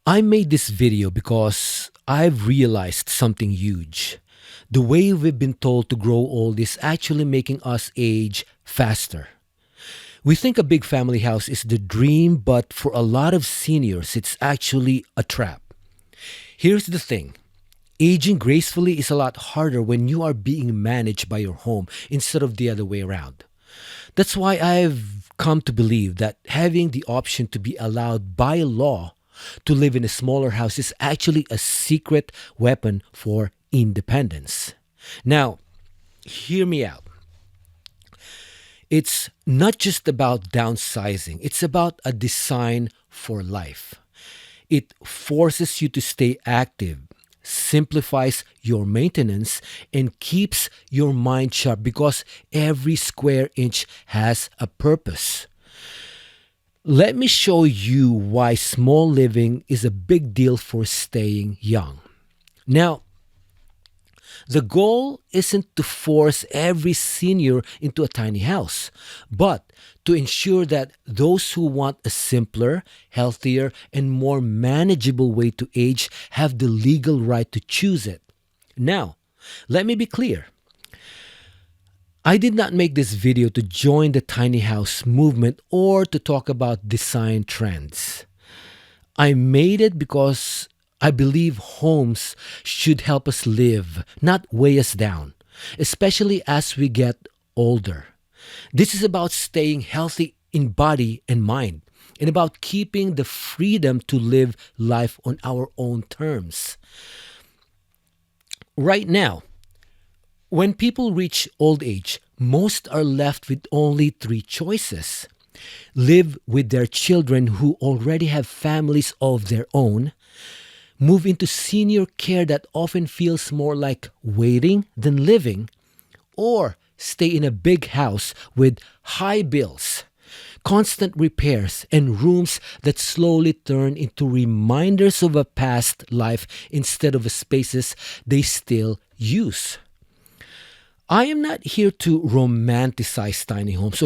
I made this video because I've realized something huge. The way we've been told to grow old is actually making us age faster. We think a big family house is the dream, but for a lot of seniors, it's actually a trap. Here's the thing. Aging gracefully is a lot harder when you are being managed by your home instead of the other way around. That's why I've come to believe that having the option to be allowed by law to live in a smaller house is actually a secret weapon for independence. Now, hear me out. It's not just about downsizing, it's about a design for life. It forces you to stay active, simplifies your maintenance, and keeps your mind sharp because every square inch has a purpose. Let me show you why small living is a big deal for staying young. Now, the goal isn't to force every senior into a tiny house, but to ensure that those who want a simpler, healthier, and more manageable way to age have the legal right to choose it. Now, let me be clear. I did not make this video to join the tiny house movement or to talk about design trends. I made it because I believe homes should help us live, not weigh us down, especially as we get older. This is about staying healthy in body and mind, and about keeping the freedom to live life on our own terms. Right now, when people reach old age, most are left with only three choices: live with their children who already have families of their own, move into senior care that often feels more like waiting than living, or stay in a big house with high bills, constant repairs, and rooms that slowly turn into reminders of a past life instead of spaces they still use. I am not here to romanticize tiny homes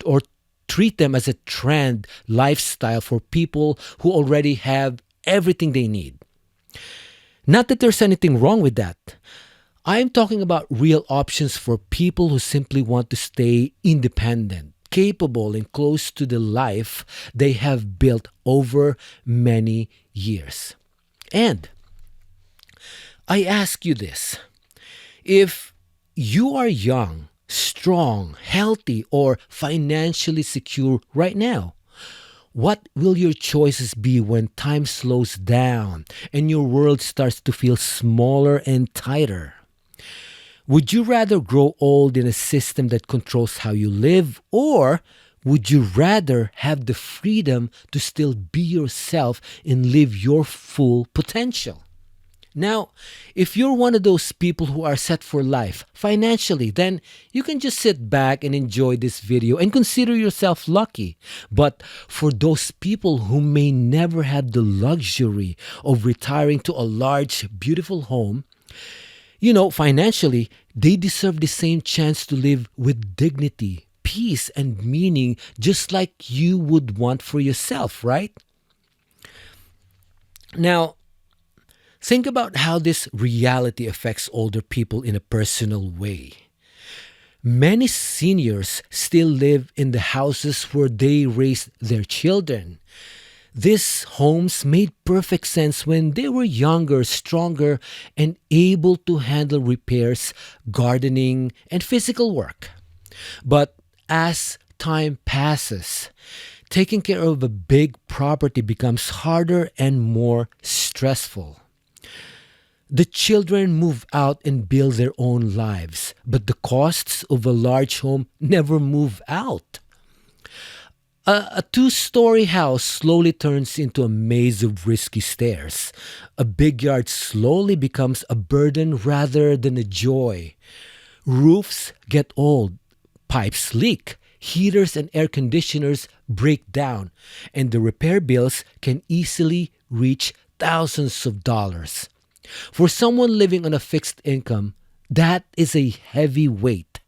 or treat them as a trend lifestyle for people who already have everything they need. Not that there's anything wrong with that. I am talking about real options for people who simply want to stay independent, capable, and close to the life they have built over many years. And I ask you this: if you are young, strong, healthy, or financially secure right now, what will your choices be when time slows down and your world starts to feel smaller and tighter? Would you rather grow old in a system that controls how you live, or would you rather have the freedom to still be yourself and live your full potential? Now, if you're one of those people who are set for life financially, then you can just sit back and enjoy this video and consider yourself lucky. But for those people who may never have the luxury of retiring to a large, beautiful home, financially, they deserve the same chance to live with dignity, peace, and meaning just like you would want for yourself, right? Now, think about how this reality affects older people in a personal way. Many seniors still live in the houses where they raised their children. These homes made perfect sense when they were younger, stronger, and able to handle repairs, gardening, and physical work. But as time passes, taking care of a big property becomes harder and more stressful. The children move out and build their own lives, but the costs of a large home never move out. A two-story house slowly turns into a maze of risky stairs. A big yard slowly becomes a burden rather than a joy. Roofs get old, pipes leak, heaters and air conditioners break down, and the repair bills can easily reach thousands of dollars. For someone living on a fixed income, that is a heavy weight.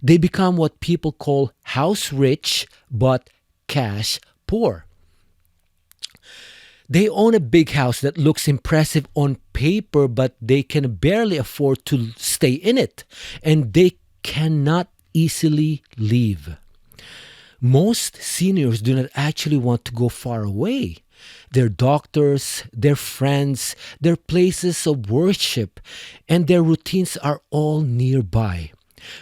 They become what people call house rich but cash poor. They own a big house that looks impressive on paper, but they can barely afford to stay in it, and they cannot easily leave. Most seniors do not actually want to go far away. Their doctors, their friends, their places of worship, and their routines are all nearby.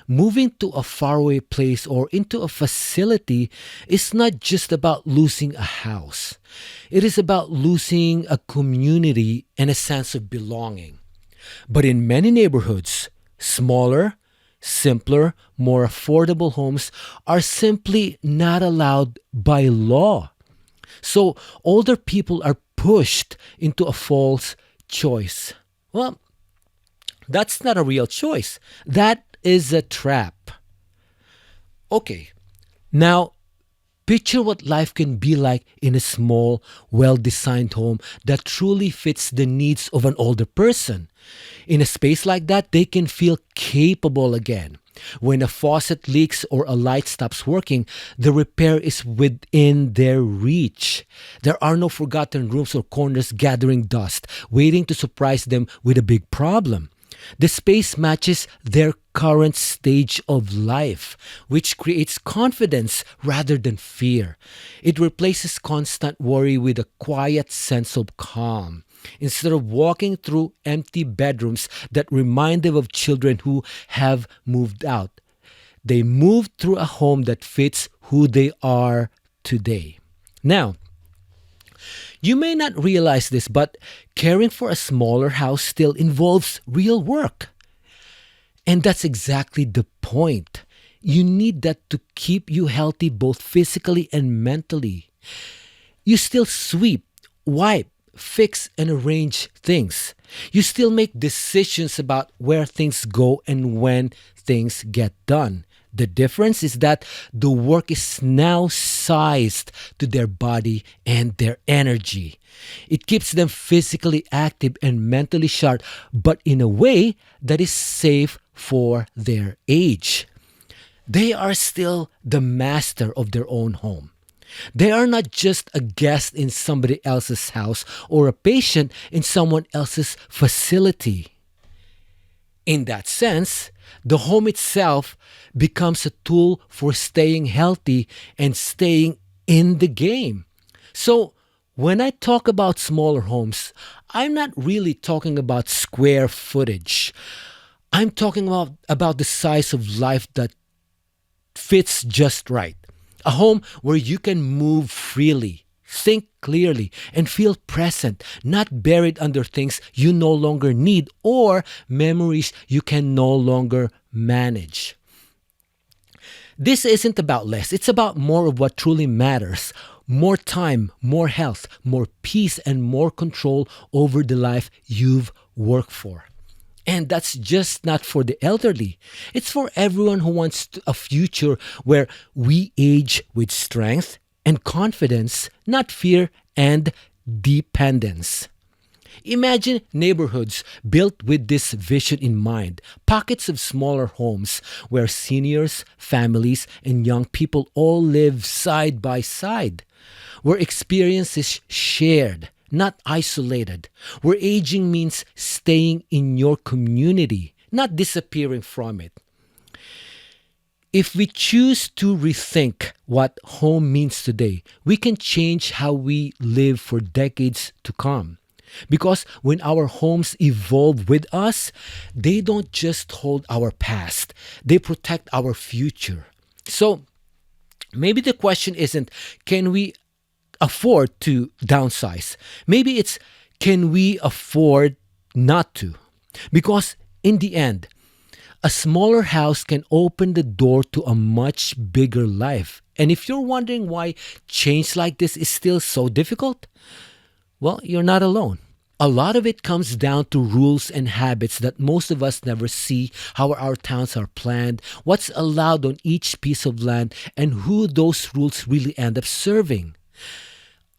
Moving to a faraway place or into a facility is not just about losing a house. It is about losing a community and a sense of belonging. But in many neighborhoods, smaller, simpler, more affordable homes are simply not allowed by law. So older people are pushed into a false choice. Well, that's not a real choice. That is a trap. Okay, now picture what life can be like in a small, well designed home that truly fits the needs of an older person. In a space like that, they can feel capable again. When a faucet leaks or a light stops working, the repair is within their reach. There are no forgotten rooms or corners gathering dust, waiting to surprise them with a big problem. The space matches their current stage of life, which creates confidence rather than fear. It replaces constant worry with a quiet sense of calm. Instead of walking through empty bedrooms that remind them of children who have moved out, they move through a home that fits who they are today. Now, you may not realize this, but caring for a smaller house still involves real work. And that's exactly the point. You need that to keep you healthy both physically and mentally. You still sweep, wipe, fix, and arrange things. You still make decisions about where things go and when things get done. The difference is that the work is now sized to their body and their energy. It keeps them physically active and mentally sharp, but in a way that is safe for their age. They are still the master of their own home. They are not just a guest in somebody else's house or a patient in someone else's facility. In that sense, the home itself becomes a tool for staying healthy and staying in the game. So, when I talk about smaller homes, I'm not really talking about square footage. I'm talking about the size of life that fits just right. A home where you can move freely, think clearly, and feel present, not buried under things you no longer need or memories you can no longer manage. This isn't about less, it's about more of what truly matters. More time, more health, more peace, and more control over the life you've worked for. And that's just not for the elderly. It's for everyone who wants a future where we age with strength and confidence, not fear and dependence. Imagine neighborhoods built with this vision in mind, pockets of smaller homes where seniors, families, and young people all live side by side, where experience is shared, not isolated, where aging means staying in your community, not disappearing from it. If we choose to rethink what home means today, we can change how we live for decades to come. Because when our homes evolve with us, they don't just hold our past, they protect our future. So maybe the question isn't, can we afford to downsize? Maybe it's, can we afford not to? Because in the end, a smaller house can open the door to a much bigger life. And if you're wondering why change like this is still so difficult, well, you're not alone. A lot of it comes down to rules and habits that most of us never see, how our towns are planned, what's allowed on each piece of land, and who those rules really end up serving.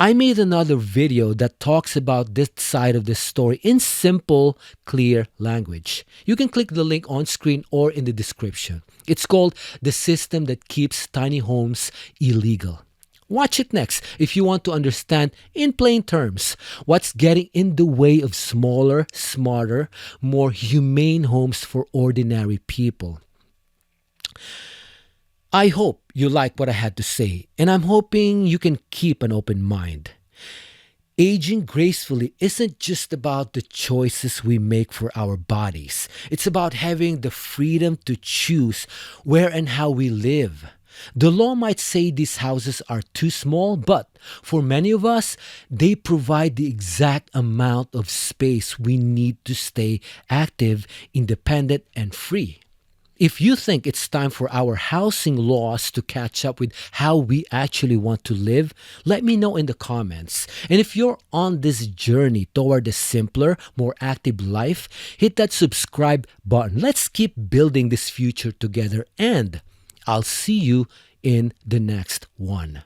I made another video that talks about this side of the story in simple, clear language. You can click the link on screen or in the description. It's called The System That Keeps Tiny Homes Illegal. Watch it next if you want to understand in plain terms what's getting in the way of smaller, smarter, more humane homes for ordinary people. I hope you like what I had to say, and I'm hoping you can keep an open mind. Aging gracefully isn't just about the choices we make for our bodies. It's about having the freedom to choose where and how we live. The law might say these houses are too small, but for many of us, they provide the exact amount of space we need to stay active, independent, and free. If you think it's time for our housing laws to catch up with how we actually want to live, let me know in the comments. And if you're on this journey toward a simpler, more active life, hit that subscribe button. Let's keep building this future together, and I'll see you in the next one.